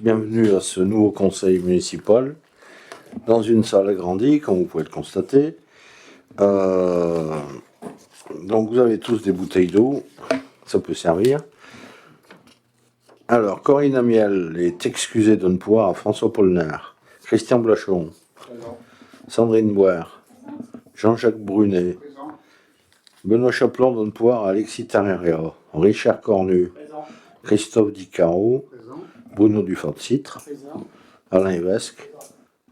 Bienvenue à ce nouveau conseil municipal dans une salle agrandie, comme vous pouvez le constater. Donc vous avez tous des bouteilles d'eau, ça peut servir. Alors, Corinne Amiel est excusée de ne pouvoir à François Polner, Christian Blachon, Sandrine Boire, Jean-Jacques Brunet, Benoît Chaplon donne pouvoir à Alexis Tarreria, Richard Cornu, Christophe Dicaro, Bruno Dufort-Citre, Alain Evesque,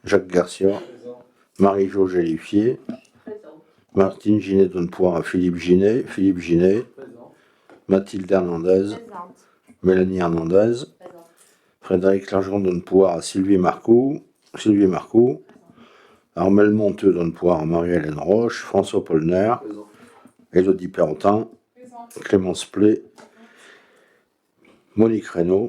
Jacques Garcia, Marie-Jo Gélifier, Martine Ginet donne pouvoir à Philippe Ginet, Mathilde Hernandez, Mélanie Hernandez, Frédéric Largent donne pouvoir à Sylvie Marcoux, Armel Monteux donne pouvoir à Marie-Hélène Roche, François Polner, Élodie Perrotin, Clémence Play, Monique Reynaud,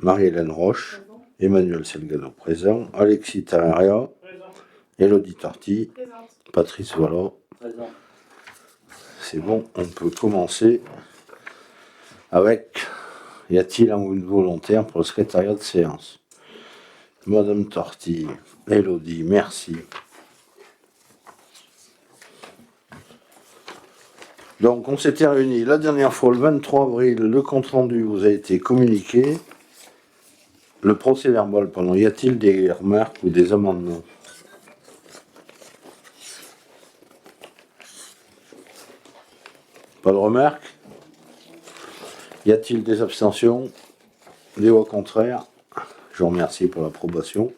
Marie-Hélène Roche, Emmanuel Selgado présent, Alexis Tarreria, Élodie Tarty, Patrice Vallat. C'est bon, on peut commencer avec, y a-t-il un volontaire pour le secrétariat de séance? Madame Tarty, Élodie, merci. Donc on s'était réunis la dernière fois le 23 avril, le compte-rendu vous a été communiqué. Le procès-verbal, pardon, y a-t-il des remarques ou des amendements? Pas de remarques? Y a-t-il des abstentions? Des voix contraires? Je vous remercie pour l'approbation.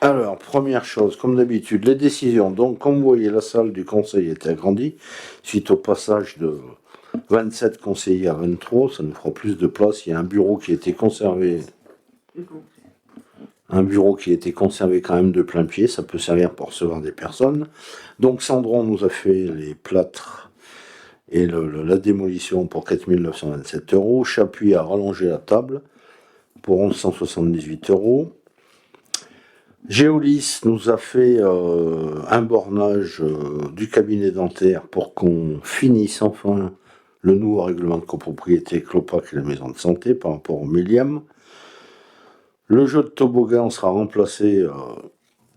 Alors, première chose, comme d'habitude, les décisions. Donc, comme vous voyez, la salle du conseil est agrandie suite au passage de 27 conseillers à 23. Ça nous fera plus de place. Il y a un bureau qui a été conservé. Un bureau qui a été conservé quand même de plein pied. Ça peut servir pour recevoir des personnes. Donc, Sandron nous a fait les plâtres et la démolition pour 4 927 €. Chapuis a rallongé la table pour 1178 €. Géolis nous a fait un bornage du cabinet dentaire pour qu'on finisse enfin le nouveau règlement de copropriété Clopac et la maison de santé par rapport au 1000e. Le jeu de toboggan sera remplacé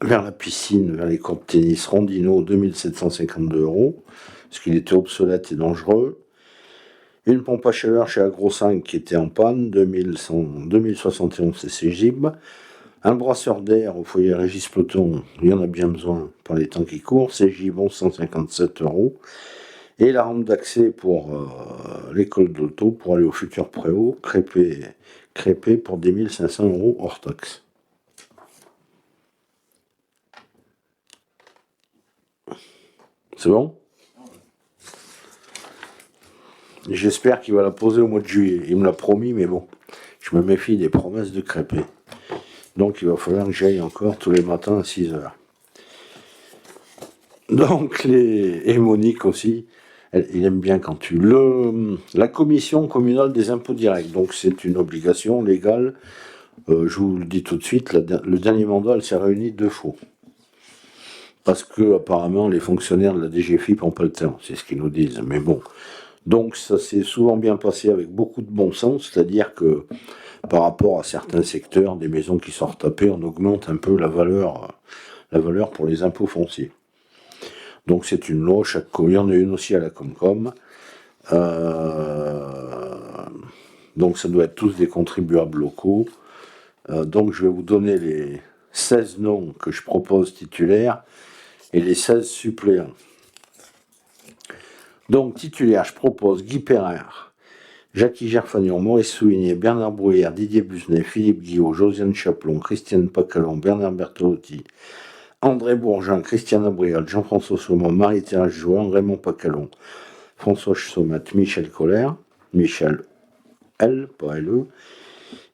vers la piscine, vers les cours de tennis Rondino, 2752 €, parce qu'il était obsolète et dangereux. Une pompe à chaleur chez Agro 5 qui était en panne, 2071 cc Gib. Un brasseur d'air au foyer Régis Peloton, il y en a bien besoin par les temps qui courent, c'est Gibon, 157 €. Et la rampe d'accès pour l'école d'auto pour aller au futur préau, crépé pour 10 500 € hors taxe. C'est bon? J'espère qu'il va la poser au mois de juillet. Il me l'a promis, mais bon, je me méfie des promesses de crépé. Donc il va falloir que j'aille encore tous les matins à 6 h. Donc et Monique aussi, il aime bien quand la commission communale des impôts directs. Donc c'est une obligation légale. Je vous le dis tout de suite, le dernier mandat, elle s'est réunie 2 fois. Parce que apparemment les fonctionnaires de la DGFiP n'ont pas le temps, c'est ce qu'ils nous disent. Mais bon, donc ça s'est souvent bien passé avec beaucoup de bon sens, c'est-à-dire que par rapport à certains secteurs, des maisons qui sont retapées, on augmente un peu la valeur pour les impôts fonciers. Donc c'est une loi, il y en a une aussi à la Comcom. Donc ça doit être tous des contribuables locaux. Donc je vais vous donner les 16 noms que je propose titulaires et les 16 suppléants. Donc titulaire, je propose Guy Perrer, Jackie Gerfagnon, Maurice Souinier, Bernard Bruyère, Didier Busnet, Philippe Guillot, Josiane Chaplon, Christiane Pacalon, Bernard Bertolotti, André Bourgin, Christiane Abrial, Jean-François Saumon, Marie-Thérèse Jouan, Raymond Pacalon, François Sommet, Michel Colère, Michel L, pas LE,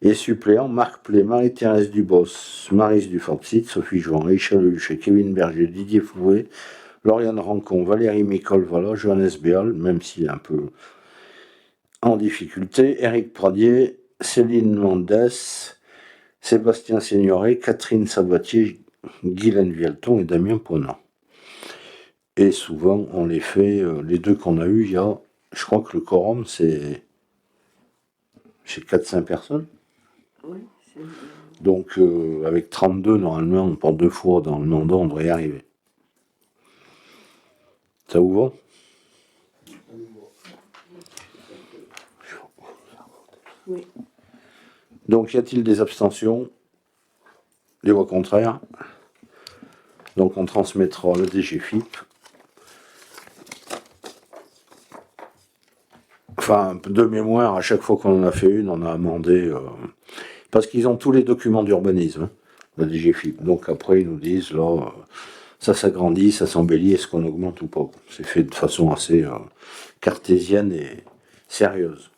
et suppléant Marc Play, Marie-Thérèse Dubos, Maryse Dufort-Citre, Sophie Jouan, Richard Lehuchet, Kevin Berger, Didier Fouet, Lauriane Rancon, Valérie Micol-Valla, Johannes Béal, même s'il est un peu en difficulté, Éric Pradier, Céline Mendes, Sébastien Signoret, Catherine Sabatier, Guylaine Vialton et Damien Ponant. Et souvent, on les fait, les deux qu'on a eus, il y a je crois que le quorum, c'est 4-5 personnes. Oui, c'est... Donc, avec 32, normalement, pour 2 fois dans le mandat, on devrait y arriver. Ça vous va? Oui. Donc, y a-t-il des abstentions? Des voix contraires? Donc, on transmettra le DGFIP. Enfin, de mémoire, à chaque fois qu'on en a fait une, on a amendé. Parce qu'ils ont tous les documents d'urbanisme, hein, la DGFIP. Donc, après, ils nous disent, là, ça s'agrandit, ça s'embellit, est-ce qu'on augmente ou pas? C'est fait de façon assez cartésienne et sérieuse.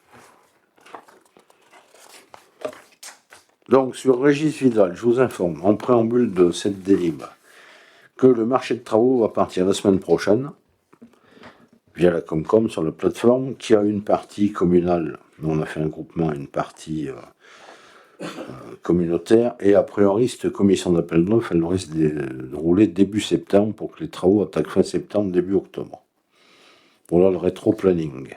Donc, sur Régis Vidal, je vous informe, en préambule de cette délib, que le marché de travaux va partir la semaine prochaine, via la Comcom sur la plateforme, qui a une partie communale, on a fait un groupement, une partie communautaire, et a priori, cette commission d'appel d'offres, elle risque de rouler début septembre pour que les travaux attaquent fin septembre, début octobre. Voilà le rétro-planning.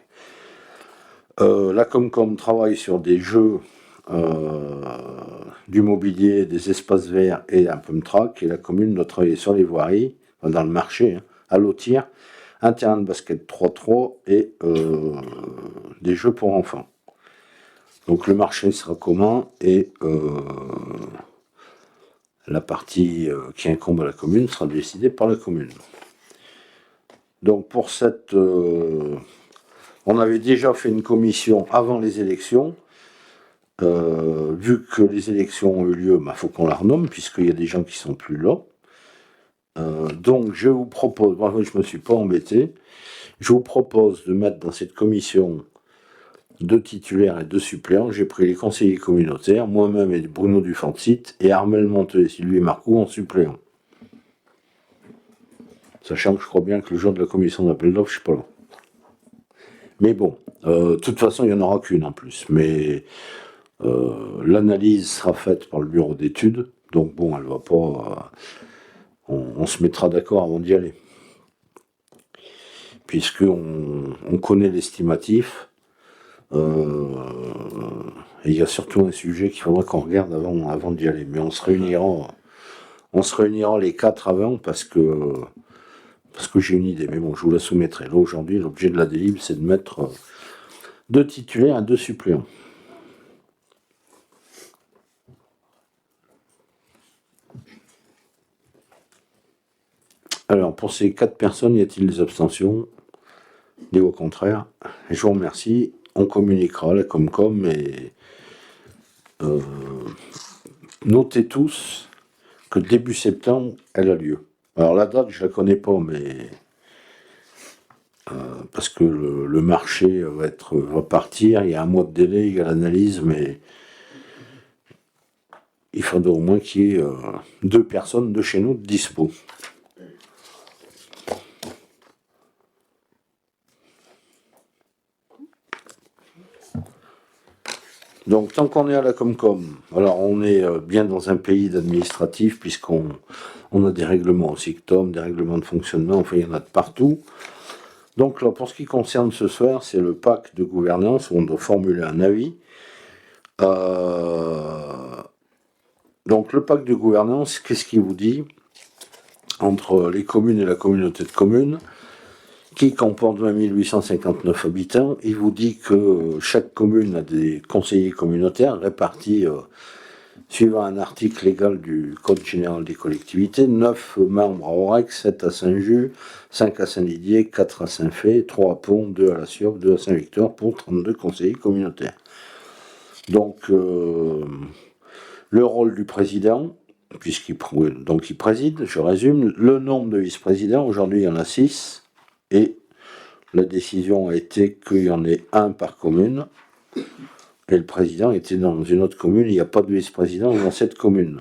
La Comcom travaille sur des jeux du mobilier, des espaces verts et un pump track, et la commune doit travailler sur les voiries, dans le marché, hein, à lotir, un terrain de basket 3-3 et des jeux pour enfants. Donc le marché sera commun et la partie qui incombe à la commune sera décidée par la commune. Donc pour cette... on avait déjà fait une commission avant les élections. Vu que les élections ont eu lieu, il faut qu'on la renomme, puisqu'il y a des gens qui sont plus là. Donc je vous propose, moi je ne me suis pas embêté, je vous propose de mettre dans cette commission 2 titulaires et 2 suppléants. J'ai pris les conseillers communautaires, moi-même et Bruno Dufantit, et Armel Monteux et Sylvie Marcoux en suppléant. Sachant que je crois bien que le jour de la commission d'appel d'offres, je ne suis pas là. Mais bon, de toute façon, il n'y en aura qu'une en plus. Mais l'analyse sera faite par le bureau d'études, donc bon, elle va pas... on se mettra d'accord avant d'y aller. Puisqu'on connaît l'estimatif, et il y a surtout un sujet qu'il faudra qu'on regarde avant d'y aller. Mais on se réunira les 4 avant parce que j'ai une idée. Mais bon, je vous la soumettrai. Là, aujourd'hui, l'objet de la délib, c'est de mettre 2 titulaires et 2 suppléants. Alors, pour ces 4 personnes, y a-t-il des abstentions? Des voix contraires? Je vous remercie. On communiquera la Comcom et notez tous que début septembre, elle a lieu. Alors la date, je la connais pas, mais parce que le marché va partir, il y a un mois de délai, il y a l'analyse, mais il faudra au moins qu'il y ait 2 personnes de chez nous de dispo. Donc tant qu'on est à la Comcom, alors on est bien dans un pays d'administratif puisqu'on a des règlements au SICTOM, des règlements de fonctionnement, enfin il y en a de partout. Donc là, pour ce qui concerne ce soir, c'est le pacte de gouvernance où on doit formuler un avis. Donc le pacte de gouvernance, qu'est-ce qu'il vous dit? Entre les communes et la communauté de communes, qui comporte 20 859 habitants, il vous dit que chaque commune a des conseillers communautaires répartis suivant un article légal du Code général des collectivités, 9 membres à Aurec, 7 à Saint-Just, 5 à Saint-Didier, 4 à Saint-Fé, 3 à Pont, 2 à La Sioule, 2 à Saint-Victor, pour 32 conseillers communautaires. Donc, le rôle du président, puisqu'il préside, je résume, le nombre de vice-présidents, aujourd'hui il y en a 6, et la décision a été qu'il y en ait un par commune, et le président était dans une autre commune, il n'y a pas de vice-président dans cette commune.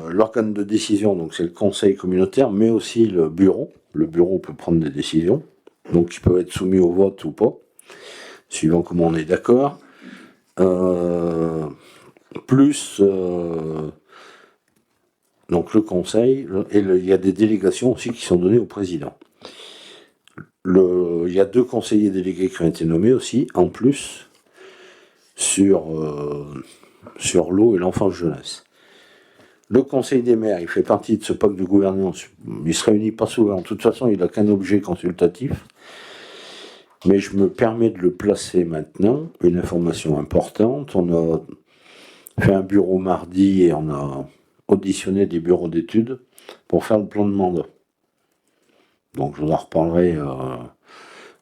L'organe de décision, donc c'est le conseil communautaire, mais aussi le bureau. Le bureau peut prendre des décisions, donc qui peuvent être soumis au vote ou pas, suivant comment on est d'accord. Plus donc le conseil, et il y a des délégations aussi qui sont données au président. Il y a 2 conseillers délégués qui ont été nommés aussi, en plus, sur l'eau et l'enfance jeunesse. Le conseil des maires, il fait partie de ce pacte de gouvernance. Il se réunit pas souvent. De toute façon, il n'a qu'un objet consultatif. Mais je me permets de le placer maintenant. Une information importante. On a fait un bureau mardi et on a auditionné des bureaux d'études pour faire le plan de mandat. Donc je vous en reparlerai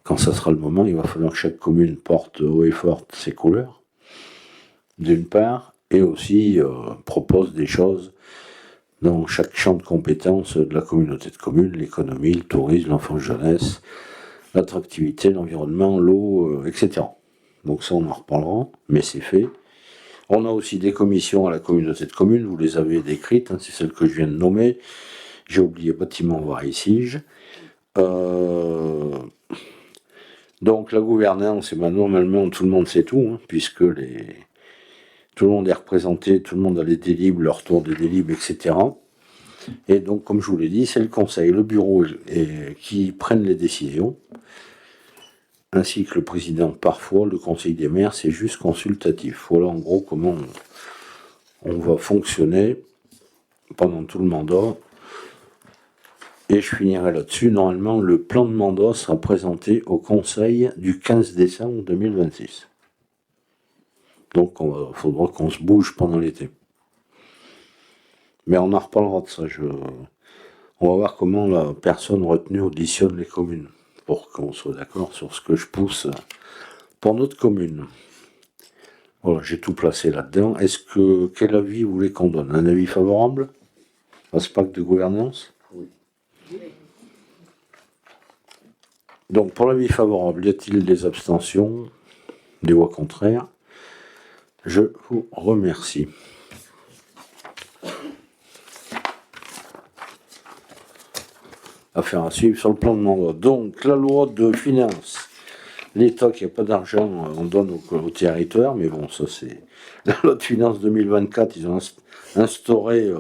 quand ça sera le moment. Il va falloir que chaque commune porte haut et fort ses couleurs, d'une part, et aussi propose des choses dans chaque champ de compétences de la communauté de communes, l'économie, le tourisme, l'enfance jeunesse, l'attractivité, l'environnement, l'eau, etc. Donc ça on en reparlera, mais c'est fait. On a aussi des commissions à la communauté de communes, vous les avez décrites, c'est celles que je viens de nommer. J'ai oublié bâtiment Varisige. Donc la gouvernance, normalement tout le monde sait tout, puisque tout le monde est représenté, tout le monde a les délibres, leur tour des délibres, etc. Et donc, comme je vous l'ai dit, c'est le conseil, le bureau qui prennent les décisions, ainsi que le président. Parfois, le conseil des maires, c'est juste consultatif. Voilà en gros comment on va fonctionner pendant tout le mandat. Et je finirai là-dessus. Normalement, le plan de mandat sera présenté au conseil du 15 décembre 2026. Donc, il faudra qu'on se bouge pendant l'été. Mais on en reparlera de ça. On va voir comment la personne retenue auditionne les communes, pour qu'on soit d'accord sur ce que je pousse pour notre commune. Voilà, j'ai tout placé là-dedans. Quel avis vous voulez qu'on donne? Un avis favorable à ce pacte de gouvernance? Oui. Donc, pour l'avis favorable, y a-t-il des abstentions, des voix contraires? Je vous remercie. Affaire à suivre sur le plan de mandat. Donc, la loi de finances. L'État qui n'a pas d'argent, on donne au territoire, mais bon, ça c'est... La loi de finances 2024, ils ont instauré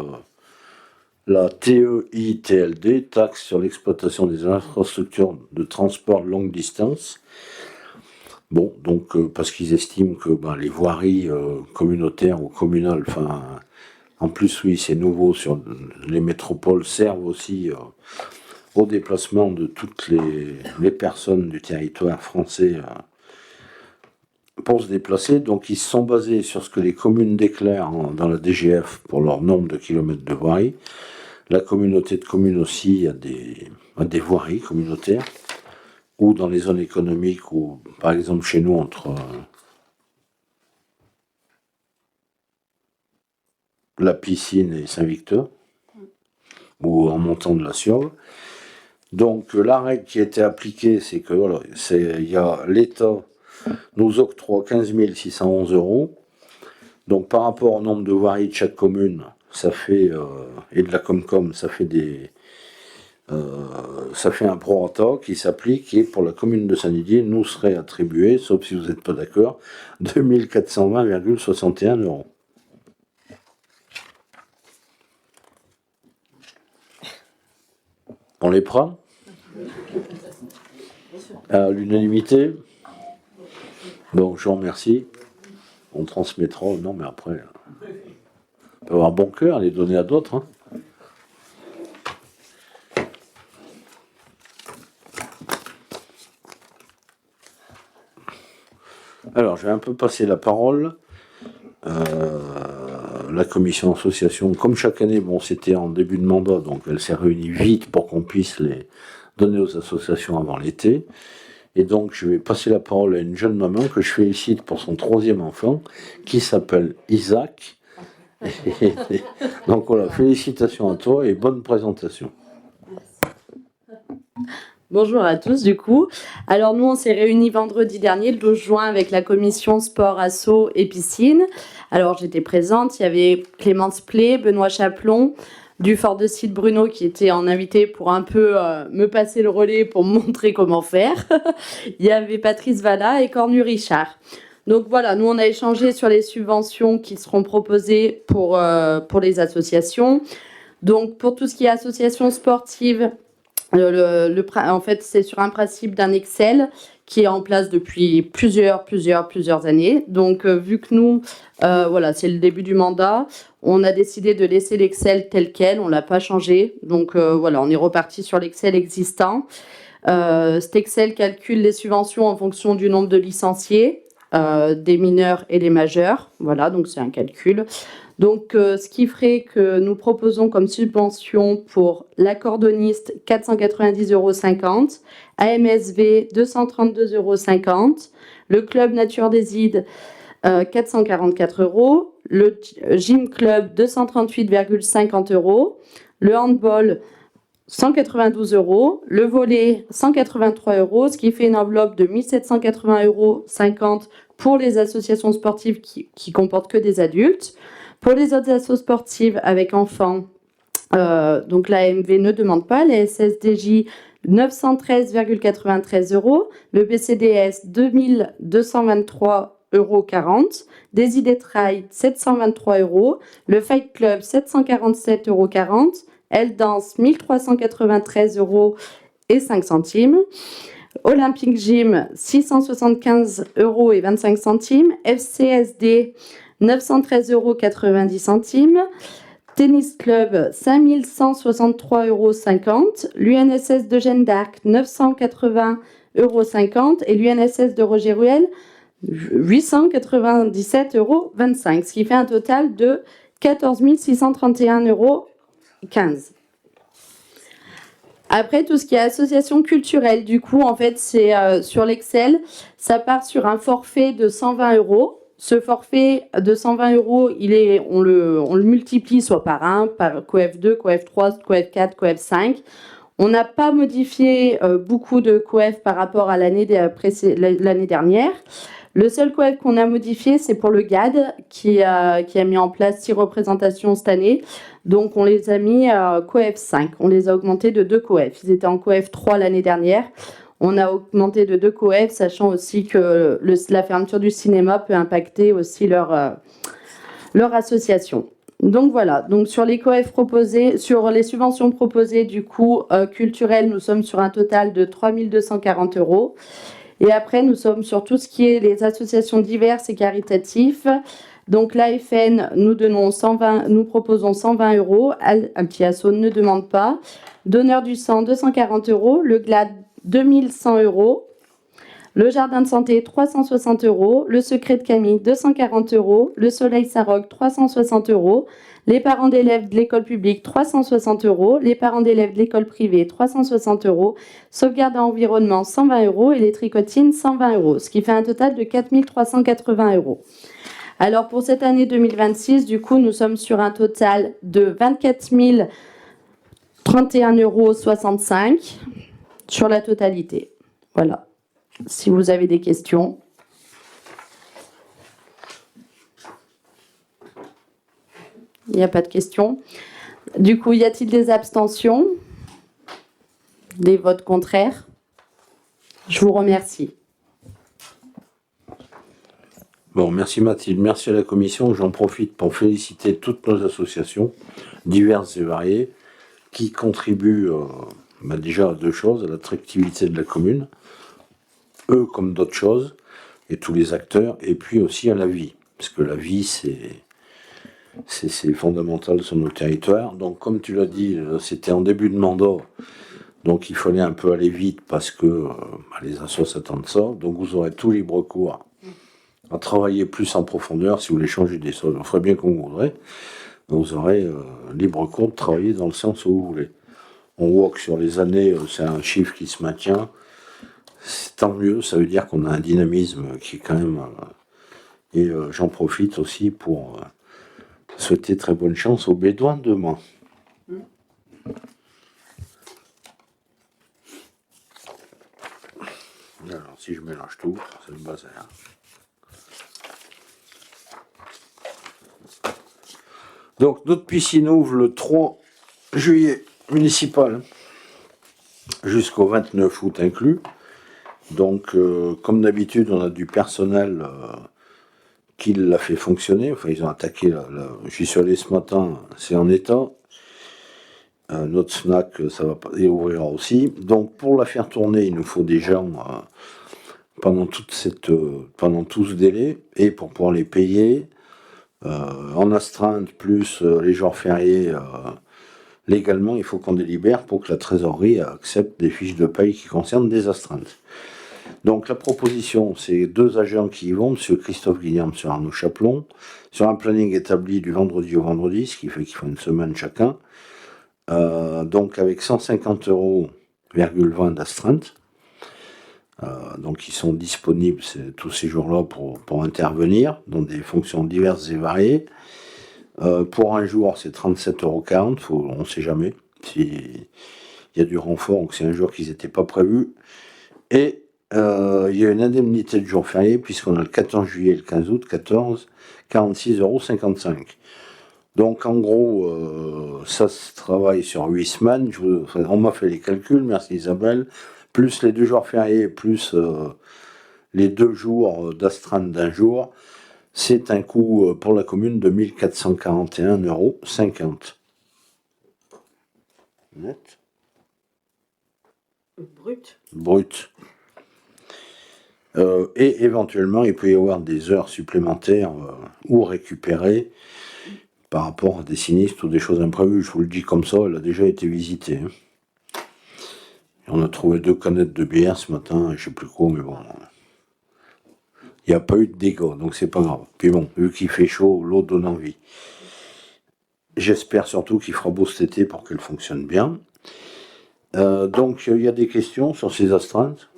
la TEI-TLD, taxe sur l'exploitation des infrastructures de transport de longue distance. Bon, donc, parce qu'ils estiment que les voiries communautaires ou communales, en plus, oui, c'est nouveau sur les métropoles, servent aussi au déplacement de toutes les personnes du territoire français pour se déplacer. Donc ils se sont basés sur ce que les communes déclarent dans la DGF pour leur nombre de kilomètres de voirie. La communauté de communes aussi a des voiries communautaires, ou dans les zones économiques, ou par exemple chez nous entre la piscine et Saint-Victor, ou en montant de la Sioule. Donc la règle qui a été appliquée, c'est que l'État nous octroie 15 611 €. Donc par rapport au nombre de voiries de chaque commune, ça fait et de la Comcom, ça fait un prorata qui s'applique, et pour la commune de Saint-Didier, nous serait attribué, sauf si vous n'êtes pas d'accord, 2 420,61 €. On les prend à l'unanimité? Donc je vous remercie. On transmettra. Non, mais après, on peut avoir bon cœur, les donner à d'autres. Alors, je vais un peu passer la parole. La commission association, comme chaque année, c'était en début de mandat, donc elle s'est réunie vite pour qu'on puisse les donner aux associations avant l'été. Et donc, je vais passer la parole à une jeune maman que je félicite pour son 3e enfant, qui s'appelle Isaac. Donc voilà, félicitations à toi et bonne présentation. Bonjour à tous du coup. Alors nous on s'est réunis vendredi dernier, le 12 juin, avec la commission sport, asso et piscine. Alors j'étais présente, il y avait Clémence Plé, Benoît Chaplon, du Fort de Cide Bruno qui était en invité pour un peu me passer le relais pour me montrer comment faire. Il y avait Patrice Valla et Cornu Richard. Donc voilà, nous on a échangé sur les subventions qui seront proposées pour les associations. Donc pour tout ce qui est association sportive, En fait, c'est sur un principe d'un Excel qui est en place depuis plusieurs années. Donc, vu que nous, voilà, c'est le début du mandat, on a décidé de laisser l'Excel tel quel, on l'a pas changé. Donc, voilà, on est reparti sur l'Excel existant. Cet Excel calcule les subventions en fonction du nombre de licenciés, des mineurs et des majeurs. Voilà, donc c'est un calcul. Donc, ce qui ferait que nous proposons comme subvention pour l'accordoniste 490,50 €, AMSV 232,50 €, le club Nature des Ides 444 €, le gym club 238,50 €, le handball 192 €, le volley 183 €, ce qui fait une enveloppe de 1780,50 € pour les associations sportives qui comportent que des adultes. Pour les autres assos sportives avec enfants, donc la AMV ne demande pas, la SSDJ 913,93 €, le BCDS 2223,40 €, des Idetrail 723 €, le Fight Club 747,40 €, Elle Danse 1393 € et 5 centimes. Olympic Gym 675,25 €, FCSD 913,90 €, Tennis Club 5163,50 €, l'UNSS de Jeanne d'Arc 980,50 € et l'UNSS de Roger Ruel 897,25 €, ce qui fait un total de 14 631,15 €. Après, tout ce qui est association culturelle, du coup, en fait, c'est sur l'Excel, ça part sur un forfait de 120 €. Ce forfait de 120 €, on le multiplie soit par 1, par coef 2, coef 3, coef 4, coef 5. On n'a pas modifié beaucoup de coef par rapport à l'année dernière. Le seul coef qu'on a modifié, c'est pour le GAD qui a mis en place 6 représentations cette année. Donc, on les a mis coef 5. On les a augmentés de 2 coef. Ils étaient en coef 3 l'année dernière. On a augmenté de 2 coef, sachant aussi que la fermeture du cinéma peut impacter aussi leur association. Donc voilà, donc sur les coef proposés, sur les subventions proposées du coup culturelles, nous sommes sur un total de 3 240 €. Et après, nous sommes sur tout ce qui est les associations diverses et caritatives. Donc l'AFN, nous proposons 120 €. Altiasso ne demande pas. Donneur du sang, 240 €. Le GLAD, 2100 €. Le Jardin de Santé, 360 €. Le Secret de Camille, 240 €. Le Soleil Saint-Roch, 360 €. Les parents d'élèves de l'école publique, 360 €. Les parents d'élèves de l'école privée, 360 €. Sauvegarde environnement, 120 € et les tricotines, 120 €, ce qui fait un total de 4 380 €. Alors pour cette année 2026, du coup, nous sommes sur un total de 24 031,65 € sur la totalité. Voilà. Si vous avez des questions. Il n'y a pas de questions. Du coup, y a-t-il des abstentions? Des votes contraires? Je vous remercie. Bon, merci Mathilde, merci à la commission. J'en profite pour féliciter toutes nos associations, diverses et variées, qui contribuent déjà à 2 choses, à l'attractivité de la commune, eux comme d'autres choses, et tous les acteurs, et puis aussi à la vie, parce que la vie, c'est fondamental sur nos territoires. Donc, comme tu l'as dit, c'était en début de mandat, donc il fallait un peu aller vite parce que les assos attendent ça. Donc, vous aurez tout libre cours à travailler plus en profondeur si vous voulez changer des sols. On ferait bien comme vous voudrez. Vous aurez libre cours de travailler dans le sens où vous voulez. On voit que sur les années, c'est un chiffre qui se maintient. C'est tant mieux, ça veut dire qu'on a un dynamisme qui est quand même... et j'en profite aussi pour souhaiter très bonne chance aux Bédouins de demain. Alors, si je mélange tout, c'est le bazar. Donc, notre piscine ouvre le 3 juillet municipal jusqu'au 29 août inclus. Donc, comme d'habitude, on a du personnel qui l'a fait fonctionner. Enfin, ils ont attaqué. J'y suis allé ce matin, c'est en état. Notre snack, ça va pas et ouvrira aussi. Donc pour la faire tourner, il nous faut des gens pendant tout ce délai, et pour pouvoir les payer en astreinte plus les jours fériés. Légalement, il faut qu'on délibère pour que la trésorerie accepte des fiches de paye qui concernent des astreintes. Donc la proposition, c'est 2 agents qui y vont, M. Christophe Guillaume, M. Arnaud Chaplon, sur un planning établi du vendredi au vendredi, ce qui fait qu'il faut une semaine chacun. Donc avec 150 € d'astreinte. Donc ils sont disponibles tous ces jours-là pour intervenir dans des fonctions diverses et variées. Pour un jour, c'est 37,40 €. On ne sait jamais s'il y a du renfort ou que c'est un jour qu'ils n'étaient pas prévus. Et il y a une indemnité de jour férié, puisqu'on a le 14 juillet et le 15 août, 46,55 €. Donc en gros, ça se travaille sur 8 semaines. On m'a fait les calculs, merci Isabelle. Plus les 2 jours fériés, plus les 2 jours d'astreinte d'un jour. C'est un coût pour la commune de 1 441,50 € net. Brut. Et éventuellement, il peut y avoir des heures supplémentaires ou récupérées par rapport à des sinistres ou des choses imprévues. Je vous le dis comme ça, elle a déjà été visitée. Et on a trouvé 2 canettes de bière ce matin, je ne sais plus quoi, mais bon. Il n'y a pas eu de dégâts, donc c'est pas grave. Puis bon, vu qu'il fait chaud, l'eau donne envie. J'espère surtout qu'il fera beau cet été pour qu'elle fonctionne bien. Donc il y a des questions sur ces astreintes.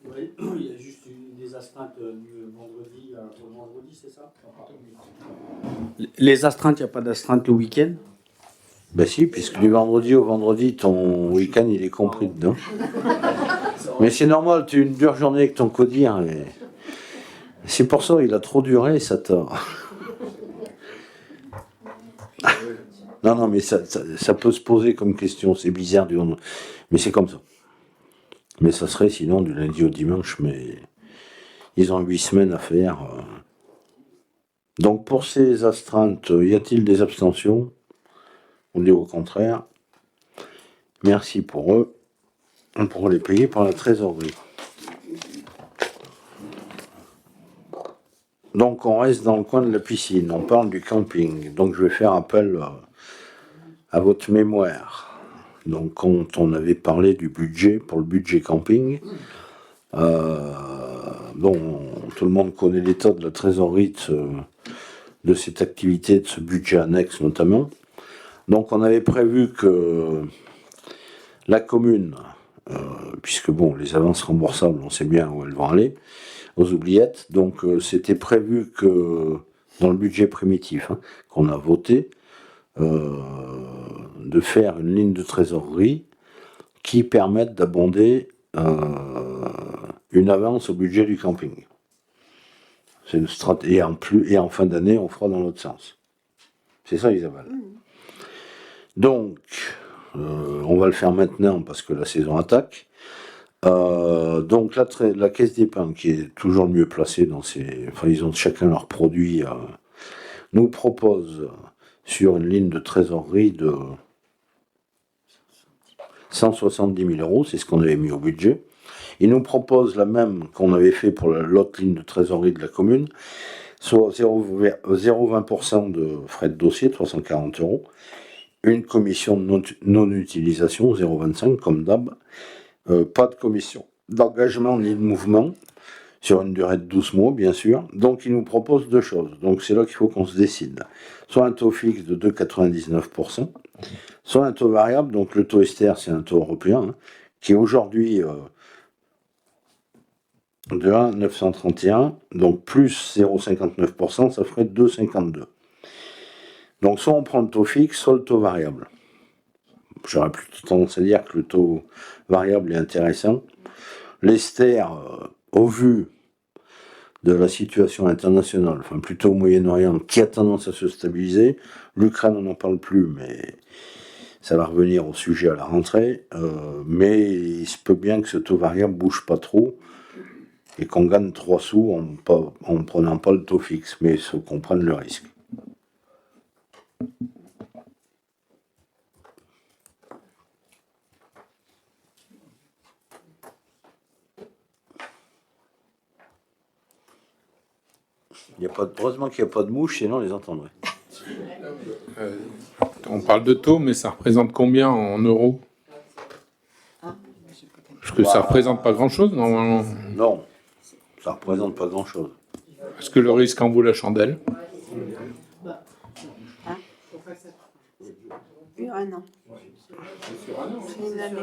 Oui, il y a juste des astreintes du vendredi au vendredi, c'est ça? Les astreintes, il n'y a pas d'astreinte le week-end? Ben si, puisque du vendredi au vendredi, ton week-end il est compris dedans. Mais c'est normal, tu as une dure journée avec ton codir. Et c'est pour ça, il a trop duré, ça t'a. Non, mais ça peut se poser comme question, c'est bizarre du vendredi. Mais c'est comme ça. Mais ça serait sinon du lundi au dimanche, mais ils ont 8 semaines à faire. Donc pour ces astreintes, y a-t-il des abstentions? On dit au contraire. Merci pour eux. On pourra les payer par la trésorerie. Donc on reste dans le coin de la piscine, on parle du camping. Donc je vais faire appel à votre mémoire. Donc quand on avait parlé du budget, pour le budget camping, bon, tout le monde connaît l'état de la trésorerie de cette activité, de ce budget annexe notamment. Donc on avait prévu que la commune, puisque bon, les avances remboursables, on sait bien où elles vont aller, aux oubliettes, donc c'était prévu que dans le budget primitif qu'on a voté, de faire une ligne de trésorerie qui permette d'abonder une avance au budget du camping. C'est une stratégie, et en fin d'année, on fera dans l'autre sens. C'est ça, Isabelle. Donc, on va le faire maintenant parce que la saison attaque. Donc la caisse d'épargne, qui est toujours le mieux placée ils ont chacun leurs produits, nous propose sur une ligne de trésorerie de 170 000 €, c'est ce qu'on avait mis au budget. Il nous propose la même qu'on avait fait pour l'autre ligne de trésorerie de la commune, soit 0,20% de frais de dossier, 340 €, une commission de non-utilisation, 0,25 comme d'hab, pas de commission d'engagement ni de mouvement, sur une durée de 12 mois, bien sûr. Donc, il nous propose 2 choses. Donc, c'est là qu'il faut qu'on se décide. Soit un taux fixe de 2,99%, soit un taux variable. Donc, le taux Ester, c'est un taux européen, qui est aujourd'hui de 1,931. Donc, plus 0,59%, ça ferait 2,52. Donc, soit on prend le taux fixe, soit le taux variable. J'aurais plutôt tendance à dire que le taux variable est intéressant. L'Ester, au vu de la situation internationale, enfin plutôt au Moyen-Orient, qui a tendance à se stabiliser, l'Ukraine on n'en parle plus, mais ça va revenir au sujet à la rentrée, mais il se peut bien que ce taux variable bouge pas trop, et qu'on gagne 3 sous en prenant pas le taux fixe, mais il faut qu'on prenne le risque. Heureusement qu'il n'y a pas de mouches, sinon on les entendrait. On parle de taux, mais ça représente combien en euros? Parce que ça représente pas grand-chose, normalement. Non, ça ne représente pas grand-chose. Est-ce que le risque en vaut la chandelle? Un an. C'est une année.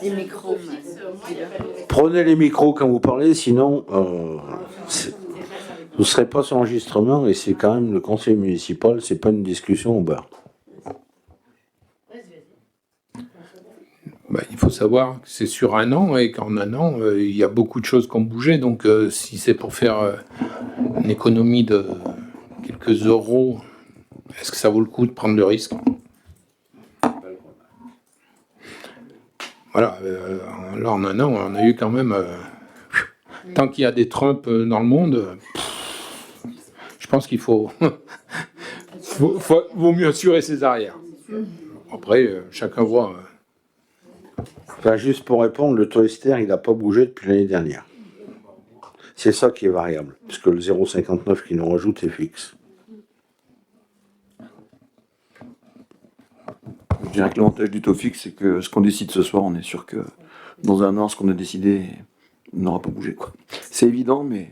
Les micros. Prenez les micros quand vous parlez, sinon vous ne serez pas sur enregistrement et c'est quand même le conseil municipal, c'est pas une discussion au bar. Il faut savoir que c'est sur un an et qu'en un an, il y a beaucoup de choses qui ont bougé. Donc, si c'est pour faire une économie de quelques euros, est-ce que ça vaut le coup de prendre le risque? Voilà, là en un an, on a eu quand même... tant qu'il y a des Trump dans le monde, je pense qu'il faut... vaut mieux assurer ses arrières. Après, chacun voit... Enfin, juste pour répondre, le taux Ester, il n'a pas bougé depuis l'année dernière. C'est ça qui est variable, puisque le 0,59 qu'ils nous rajoutent est fixe. Je dirais que l'avantage du taux fixe, c'est que ce qu'on décide ce soir, on est sûr que dans un an, ce qu'on a décidé n'aura pas bougé, quoi. C'est évident, mais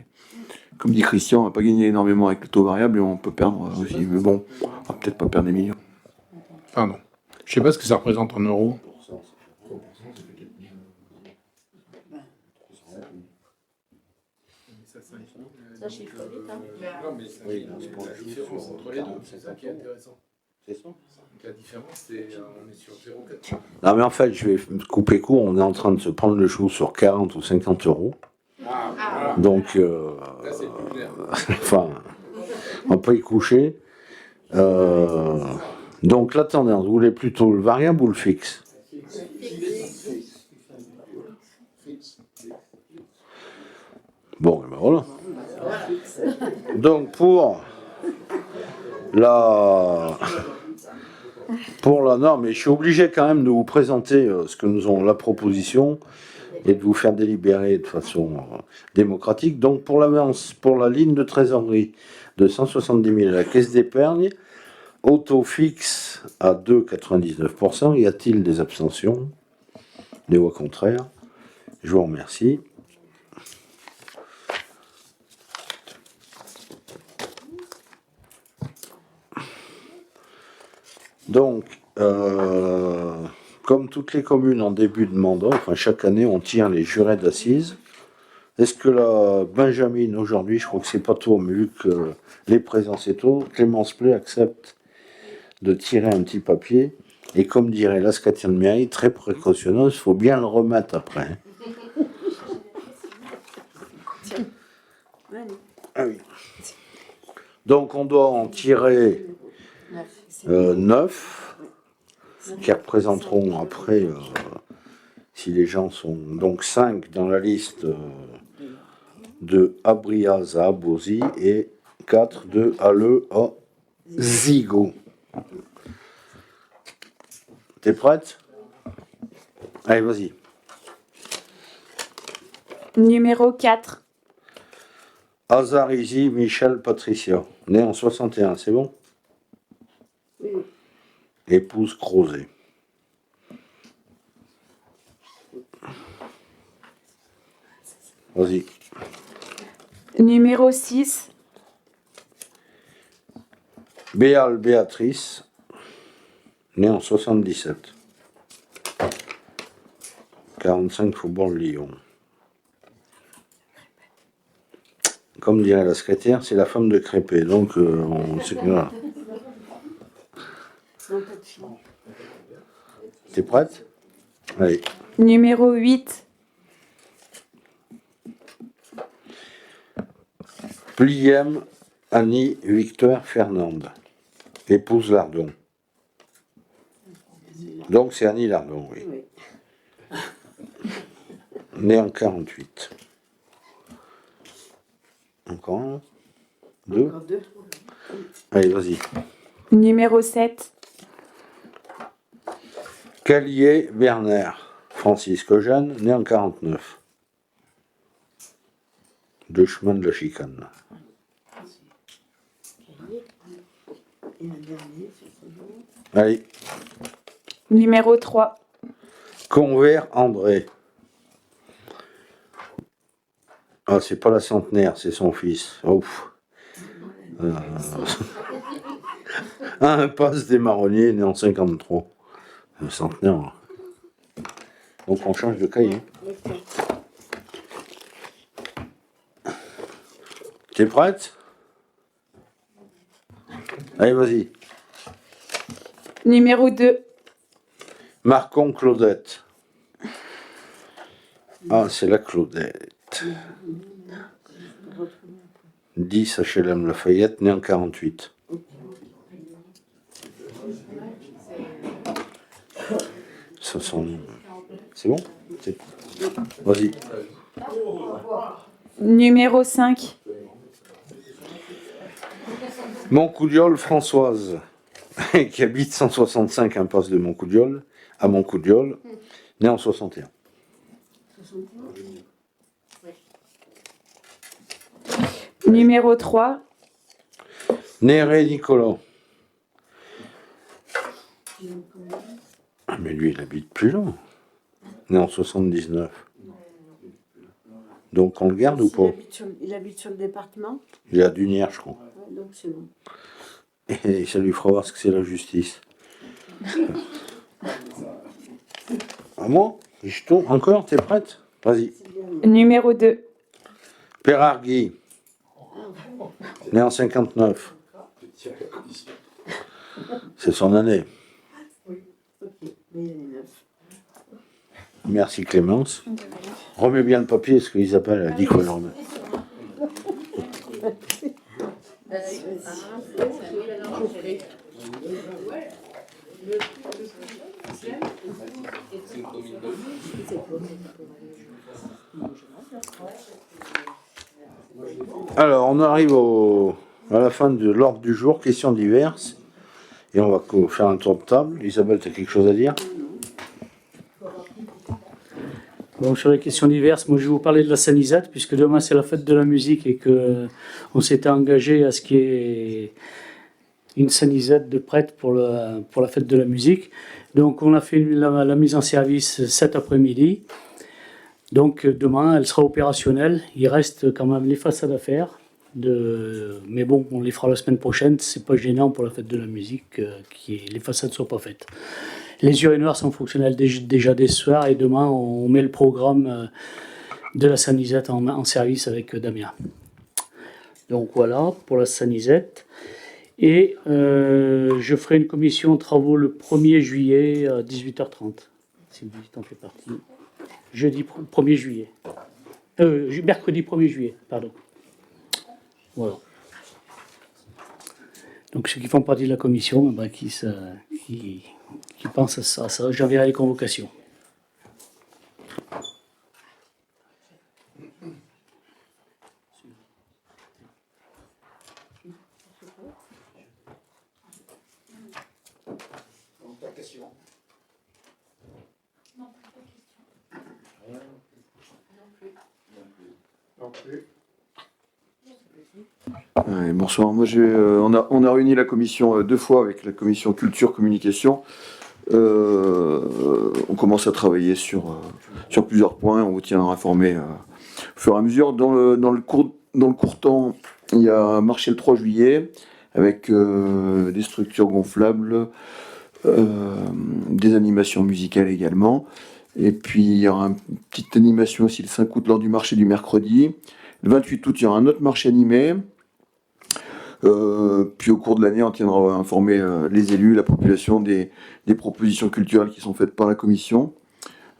comme dit Christian, on va pas gagner énormément avec le taux variable et on peut perdre aussi. Mais bon, on va peut-être pas perdre des millions. Pardon. Je sais pas ce que ça représente en euros. Ça chiffre vite, hein. Non, mais Oui, c'est pour la différence entre les deux, c'est ça qui est intéressant. C'est ça. La différence, c'est on est sur 0,4. Non, mais en fait, je vais couper court. On est en train de se prendre le chou sur 40 ou 50 euros. Voilà. Donc, Là, c'est plus clair. enfin, on peut y coucher. Donc, la tendance, vous voulez plutôt le variable ou le fixe? Bon, et ben voilà. Donc, pour la non, mais je suis obligé quand même de vous présenter ce que nous avons, la proposition, et de vous faire délibérer de façon démocratique. Donc, pour l'avance, pour la ligne de trésorerie de 170 000 à la caisse d'épargne, auto fixe à 2,99%. Y a-t-il des abstentions? Des voix contraires? Je vous remercie. Donc, comme toutes les communes en début de mandat, enfin chaque année on tire les jurés d'assises. Est-ce que la Benjamin aujourd'hui, je crois que c'est pas tôt, mais vu que les présents c'est tôt, Clémence Play accepte de tirer un petit papier, et comme dirait la secrétaire de mairie, très précautionneuse, il faut bien le remettre après. Ah oui. Donc on doit en tirer 9 qui représenteront après, si les gens sont donc 5 dans la liste de Abriaz à Abosi et 4 de Halle à Zigo. T'es prête? Allez, vas-y. Numéro 4. Azarizi Michel Patricia, né en 61, c'est bon? Oui. Épouse Crozet. Vas-y. Numéro 6. Béal Béatrice, née en 77. 45 Faubourg Lyon. Comme dirait la secrétaire, c'est la femme de Crépé, donc on sait que là. T'es prête? Allez. Numéro 8. Pliem Annie Victoire Fernande, épouse Lardon. Donc c'est Annie Lardon, oui. Née en 48. Encore un? Deux? Encore deux. Allez, vas-y. Numéro 7. Calier Werner, Francis Cogène, né en 49. Deux chemins de la Chicane. Allez, Numéro 3. Convert André. Ah, c'est pas la centenaire, c'est son fils. Ouf. Impasse des Marronniers, né en 53. Le centenaire. Donc on change de cahier. T'es prête? Allez, vas-y. Numéro 2. Marcon Claudette. Ah, c'est la Claudette. 10 HLM Lafayette, né en 48. Ça sent... C'est bon? Vas-y. Numéro 5. Moncoudiole Françoise, qui habite 165 impasse de Moncoudiole, à Moncoudiole, née en 61. Numéro 3. Néré Nicolas. Ah, mais lui, il habite plus loin. Né en 79. Donc on le garde ou pas? Il habite sur le département, Il est à Dunière, je crois. ouais, donc c'est bon. Et ça lui fera voir ce que c'est la justice. À moi? Jeton, encore? T'es prête? Vas-y. Numéro 2. Pérargui. Né en 59. C'est son année. Ok, mais il est neuf. Merci Clémence. Remets bien le papier, parce qu'Isabelle a dit qu'on le remet. Alors, on arrive à la fin de l'ordre du jour, questions diverses. Et on va faire un tour de table. Isabelle, tu as quelque chose à dire? Bon, sur les questions diverses, moi je vais vous parler de la Sanisette, puisque demain c'est la fête de la musique et que on s'était engagé à ce qu'il y ait une Sanisette de prête pour la fête de la musique. Donc on a fait la mise en service cet après-midi. Donc demain elle sera opérationnelle. Il reste quand même les façades à faire. Mais bon, on les fera la semaine prochaine. C'est pas gênant pour la fête de la musique que les façades ne soient pas faites. Les urinoirs sont fonctionnels déjà dès ce soir et demain on met le programme de la Sanisette en service avec Damien. Donc voilà pour la Sanisette. Et je ferai une commission de travaux le 1er juillet à 18h30. Si le visite en fait partie. Jeudi 1er juillet. Mercredi 1er juillet, pardon. Voilà. Donc ceux qui font partie de la commission, qui pensent à ça, j'enverrai les convocations. Ouais, bonsoir, moi on a réuni la commission 2 fois avec la commission culture communication. On commence à travailler sur plusieurs points, on vous tient informé au fur et à mesure. Dans le court temps, il y a un marché le 3 juillet avec des structures gonflables, des animations musicales également. Et puis il y aura une petite animation aussi le 5 août lors du marché du mercredi. Le 28 août, il y aura un autre marché animé. Puis au cours de l'année, on tiendra à informer les élus, la population des propositions culturelles qui sont faites par la commission.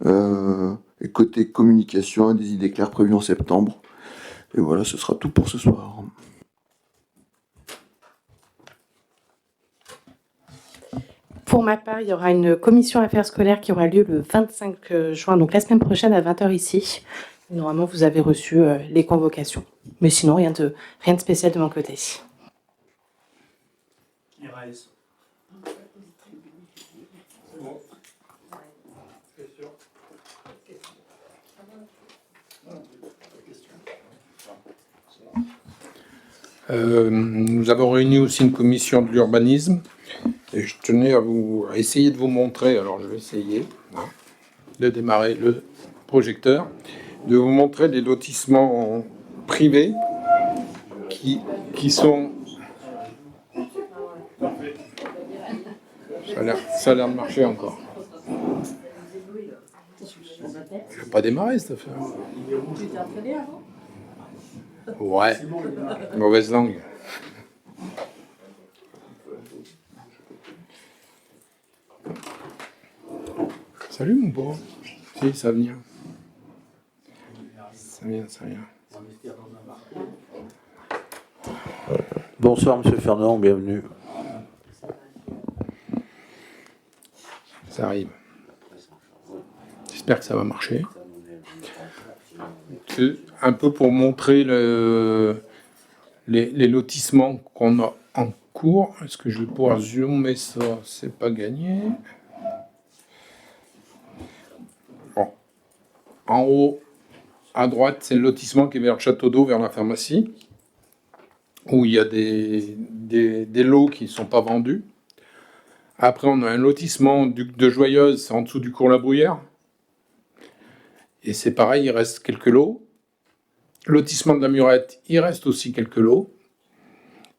Et côté communication, des idées claires prévues en septembre. Et voilà, ce sera tout pour ce soir. Pour ma part, il y aura une commission affaires scolaires qui aura lieu le 25 juin, donc la semaine prochaine à 20h ici. Normalement, vous avez reçu les convocations. Mais sinon, rien de spécial de mon côté. RAS. Nous avons réuni aussi une commission de l'urbanisme et je tenais à essayer de vous montrer, alors je vais essayer de démarrer le projecteur, de vous montrer les lotissements privés qui sont... Ça a l'air de marcher encore. Je vais pas démarrer cette affaire. Ouais, mauvaise langue. Salut mon pauvre. Si, ça vient. Ça vient. Bonsoir Monsieur Fernand, bienvenue. Ça arrive. J'espère que ça va marcher. C'est un peu pour montrer les lotissements qu'on a en cours. Est-ce que je vais pouvoir zoomer ça? C'est pas gagné. Bon. En haut, à droite, c'est le lotissement qui est vers le château d'eau, vers la pharmacie, où il y a des lots qui ne sont pas vendus. Après, on a un lotissement Duc de Joyeuse, c'est en dessous du cours La Bruyère. Et c'est pareil, il reste quelques lots. Lotissement de la Murette, il reste aussi quelques lots.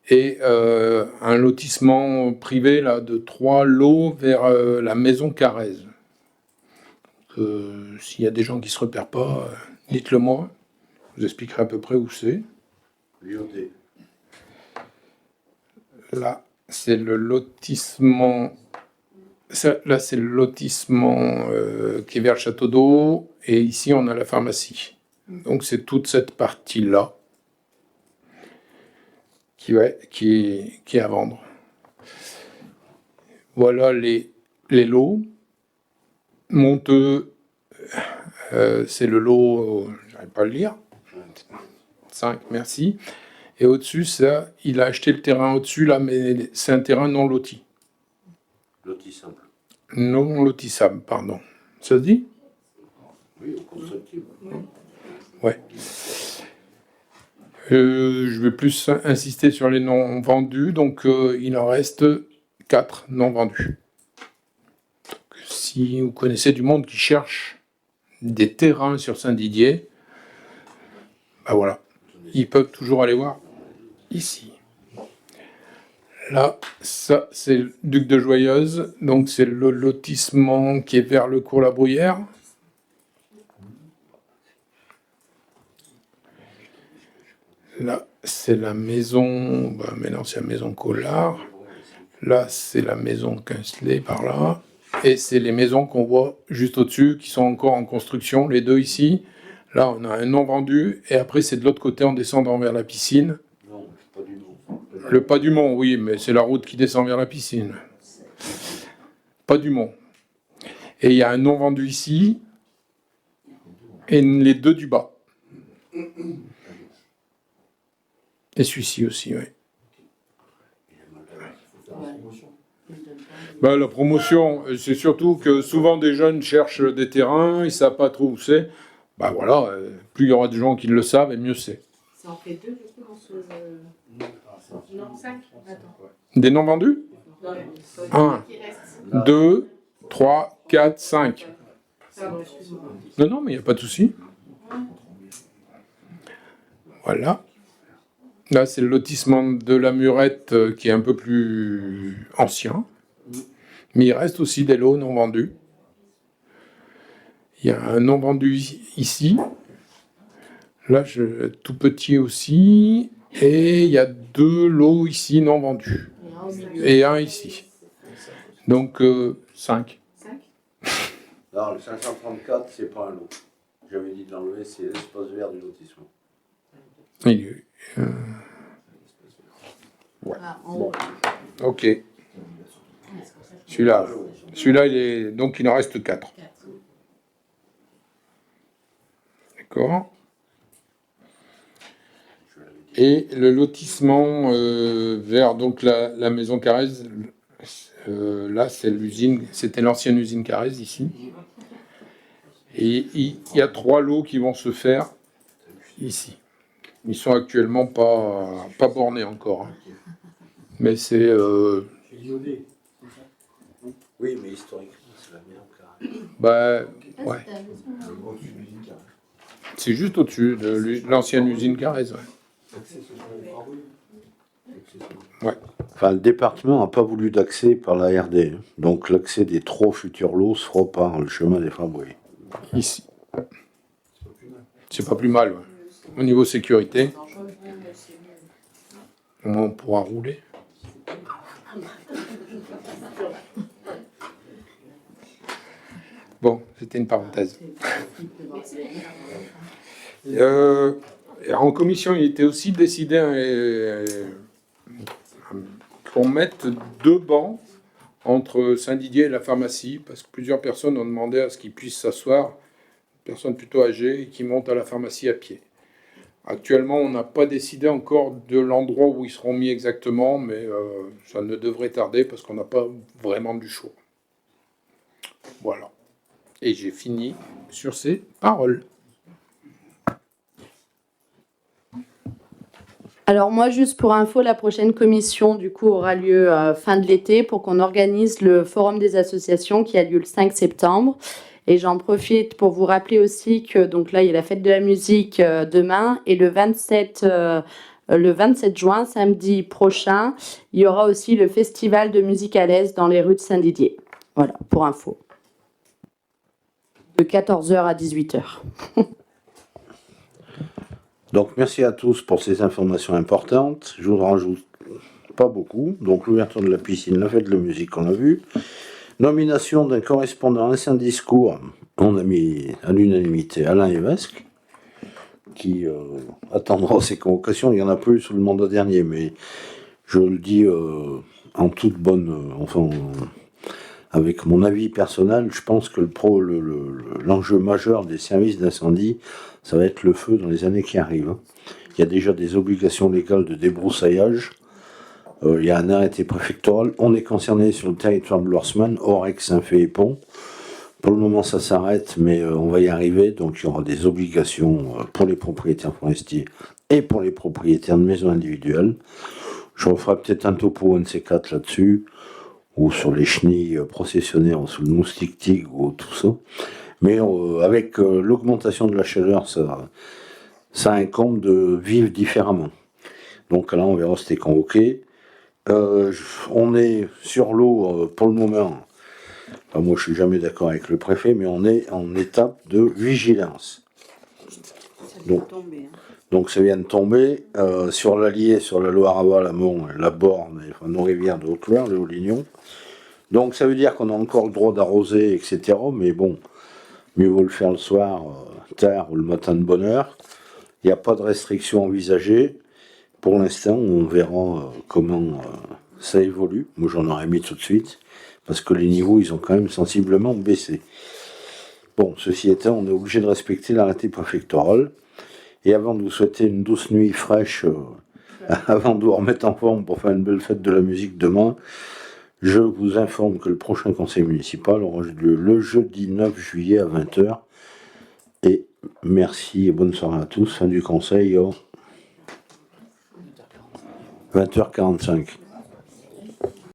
Et un lotissement privé là, de 3 lots vers la maison Carrez. S'il y a des gens qui ne se repèrent pas, dites-le moi. Je vous expliquerai à peu près où c'est. Là, c'est le lotissement. Là, c'est le lotissement qui est vers le château d'eau. Et ici, on a la pharmacie. Donc, c'est toute cette partie-là qui est à vendre. Voilà les lots. Monteux, c'est le lot, j'arrive pas à le lire. 5, merci. Et au-dessus, ça, il a acheté le terrain au-dessus, là, mais c'est un terrain non loti. Lotissable. Non lotissable, pardon. Ça se dit? Oui, constructible. Ouais. Je vais plus insister sur les non vendus, donc il en reste 4 non vendus. Donc, si vous connaissez du monde qui cherche des terrains sur Saint-Didier, ben voilà, ils peuvent toujours aller voir ici. Là, ça, c'est le Duc de Joyeuse, donc c'est le lotissement qui est vers le cours La Bruyère. Là, c'est la maison, maintenant c'est la maison Collard. Là, c'est la maison Quincelet par là. Et c'est les maisons qu'on voit juste au-dessus, qui sont encore en construction, les deux ici. Là, on a un non vendu, et après, c'est de l'autre côté, en descendant vers la piscine. Non, pas du Mont. Le pas du Mont, oui, mais c'est la route qui descend vers la piscine. Pas du Mont. Et il y a un non vendu ici, et les deux du bas. Et celui-ci aussi, oui. La promotion, c'est surtout que souvent des jeunes cherchent des terrains, ils ne savent pas trop où c'est. Voilà, plus il y aura de gens qui le savent, et mieux c'est. Ça en fait 2, justement, non, 5. Attends. Des non vendus? 1, 2, 3, 4, 5. Non, mais il n'y a pas de souci. Voilà. Là, c'est le lotissement de la Murette qui est un peu plus ancien. Mais il reste aussi des lots non vendus. Il y a un non vendu ici. Là, tout petit aussi. Et il y a 2 lots ici non vendus. Et un ici. Donc, 5. Alors, le 534, c'est pas un lot. J'avais dit de l'enlever, c'est l'espace vert du lotissement. Ouais. Bon. Ok. Celui-là, il est. Donc il en reste 4. D'accord. Et le lotissement vers donc la maison Carrez, là c'est l'usine, c'était l'ancienne usine Carrez ici. Et il y a 3 lots qui vont se faire ici. Ils sont actuellement pas bornés encore. Hein. Mais c'est... Oui, mais historiquement, c'est la maison carrée. bah, ouais. C'est juste au-dessus de l'ancienne usine Carrez. Ouais. Enfin, le département n'a pas voulu d'accès par la RD. Donc l'accès des 3 futurs lots se fera par le chemin des Fabriés. Ici. C'est pas plus mal. Ouais. Au niveau sécurité, au moins on pourra rouler. Bon, c'était une parenthèse. En commission, il était aussi décidé qu'on mette 2 bancs entre Saint-Didier et la pharmacie, parce que plusieurs personnes ont demandé à ce qu'ils puissent s'asseoir, personnes plutôt âgées, qui montent à la pharmacie à pied. Actuellement, on n'a pas décidé encore de l'endroit où ils seront mis exactement, mais ça ne devrait tarder parce qu'on n'a pas vraiment du choix. Voilà. Et j'ai fini sur ces paroles. Alors moi, juste pour info, la prochaine commission, du coup, aura lieu fin de l'été pour qu'on organise le forum des associations qui a lieu le 5 septembre. Et j'en profite pour vous rappeler aussi que donc là, il y a la fête de la musique demain et le 27 juin, samedi prochain, il y aura aussi le festival de musique à l'aise dans les rues de Saint-Didier. Voilà, pour info. De 14h à 18h. Donc merci à tous pour ces informations importantes. Je vous en rajoute pas beaucoup. Donc l'ouverture de la piscine, la fête de la musique, on a vu. Nomination d'un correspondant ancien discours, on a mis à l'unanimité Alain Evesque, qui attendra ses convocations. Il y en a plus sous le mandat dernier, mais je le dis en toute bonne... avec mon avis personnel, je pense que l'enjeu majeur des services d'incendie, ça va être le feu dans les années qui arrivent. Il y a déjà des obligations légales de débroussaillage. Il y a un arrêté préfectoral. On est concerné sur le territoire de l'Orsman, Orex, Saint-Fé et Pont. Pour le moment, ça s'arrête, mais on va y arriver. Donc, il y aura des obligations pour les propriétaires forestiers et pour les propriétaires de maisons individuelles. Je referai peut-être un topo, un de ces 4 là-dessus, ou sur les chenilles processionnaires, sous le moustique tigre, ou tout ça. Mais avec l'augmentation de la chaleur, ça incombe de vivre différemment. Donc là, on verra si c'est convoqué. On est sur l'eau pour le moment. Enfin, moi, je suis jamais d'accord avec le préfet, mais on est en étape de vigilance. Donc ça vient de tomber sur l'Allier, sur la Loire-Aval, Amont, la Borne, enfin, nos rivières de Haute-Loire, le Haut-Lignon. Donc ça veut dire qu'on a encore le droit d'arroser, etc. Mais bon, mieux vaut le faire le soir, tard ou le matin de bonne heure. Il n'y a pas de restrictions envisagées. Pour l'instant, on verra comment ça évolue. Moi, j'en aurais mis tout de suite, parce que les niveaux, ils ont quand même sensiblement baissé. Bon, ceci étant, on est obligé de respecter l'arrêté préfectoral. Et avant de vous souhaiter une douce nuit fraîche, avant de vous remettre en forme pour faire une belle fête de la musique demain, je vous informe que le prochain conseil municipal aura lieu le jeudi 9 juillet à 20h. Et merci et bonne soirée à tous. Fin du conseil à 20h45.